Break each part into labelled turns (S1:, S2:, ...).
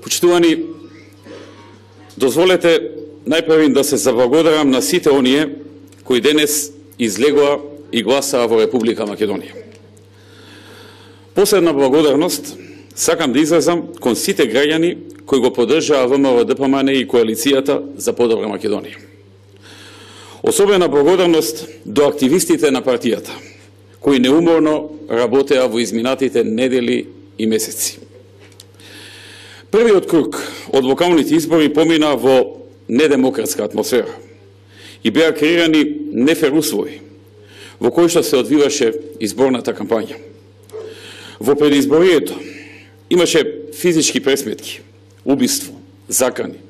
S1: Почитувани, дозволете најпрвин да се заблагодарам на сите оние кои денес излегоа и гласаа во Република Македонија. Последна благодарност сакам да изразам кон сите граѓани кои го поддржаа ВМРО-ДПМН и коалицијата за подобра Македонија. Особена благодарност до активистите на партијата, кои неуморно работеа во изминатите недели и месеци. Првиот круг од локалните избори помина во недемократска атмосфера и беа креирани нефер услови во кои што се одвиваше изборната кампања. Во предизборието имаше физички пресметки, убиство, закани,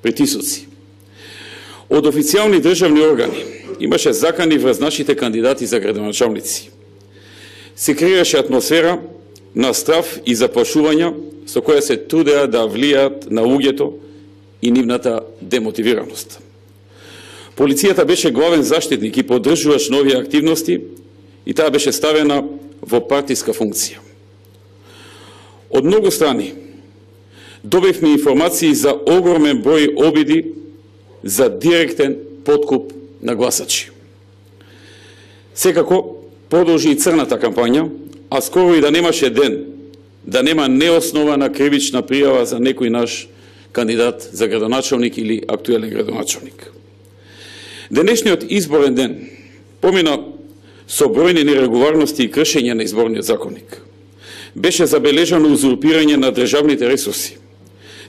S1: притисоци. Од официјални државни органи имаше закани врз нашите кандидати за градоначалници. Се креираше атмосфера на страв и заплашувања со која се трудеа да влијаат на луѓето и нивната демотивираност. Полицијата беше главен заштитник и поддржувач на овие активности и таа беше ставена во партиска функција. Од многу страни добивме информации за огромен број обиди за директен подкуп на гласачи. Секако продолжи и црната кампања, а скоро и да немаше ден да нема неоснована кривична пријава за некој наш кандидат за градоначалник или актуелен градоначалник. Денешниот изборен ден помина со бројни нерегуларности и кршење на изборниот законник. Беше забележано узурпирање на државните ресурси.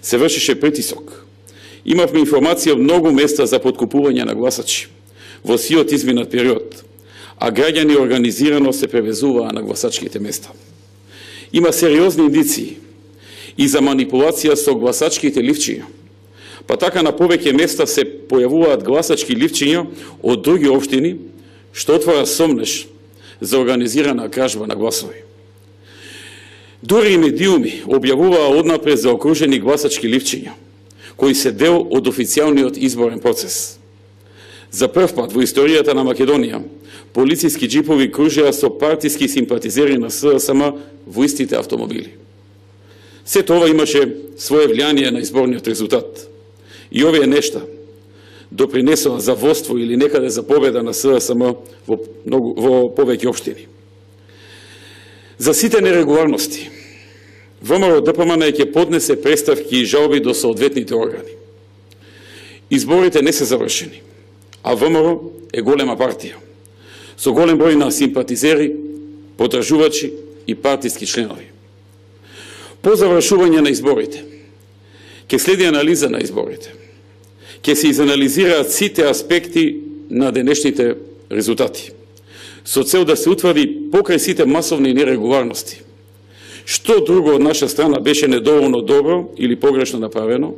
S1: Се вршеше притисок. Имавме информација од многу места за подкупување на гласачи во сиот изминат период, а граѓани организирано се превезуваа на гласачките места. Има сериозни индиции и за манипулација со гласачките ливчиња, па така на повеќе места се појавуваат гласачки ливчиња од други општини, што отвора сомнеш за организирана кражба на гласови. Дури и медиуми објавуваа однапред за окружени гласачки ливчиња, кои се дел од официјалниот изборен процес. За прв пат во историјата на Македонија, полициски джипови кружеа со партиски симпатизери на СДСМ во истите автомобили. Сето ова имаше свое влијание на изборниот резултат. И овие нешта допринесоа за водство или некаде за победа на СДСМ во повеќе општини. За сите нерегуларности, ВМРО-ДПМН ќе поднесе преставки и жалби до соодветните органи. Изборите не се завршени, а ВМРО е голема партија, со голем број на симпатизери, поддржувачи и партиски членови. По завршување на изборите, ќе следи анализа на изборите, ќе се изанализираат сите аспекти на денешните резултати, со цел да се утврди покрај сите масовни нерегуларности, што друго од наша страна беше недоволно добро или погрешно направено,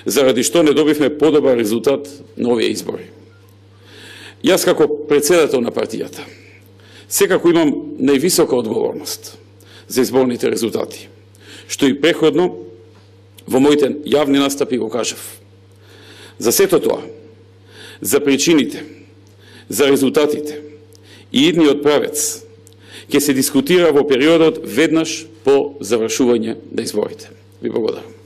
S1: заради што не добивме подобар резултат на овие избори. Јас како председател на партијата секако имам највисока одговорност за изборните резултати, што и преходно во моите јавни настапи го кажав. За сето тоа, за причините, за резултатите и идниот правец ќе се дискутира во периодот веднаш по завршување на изборите. Ви благодарам.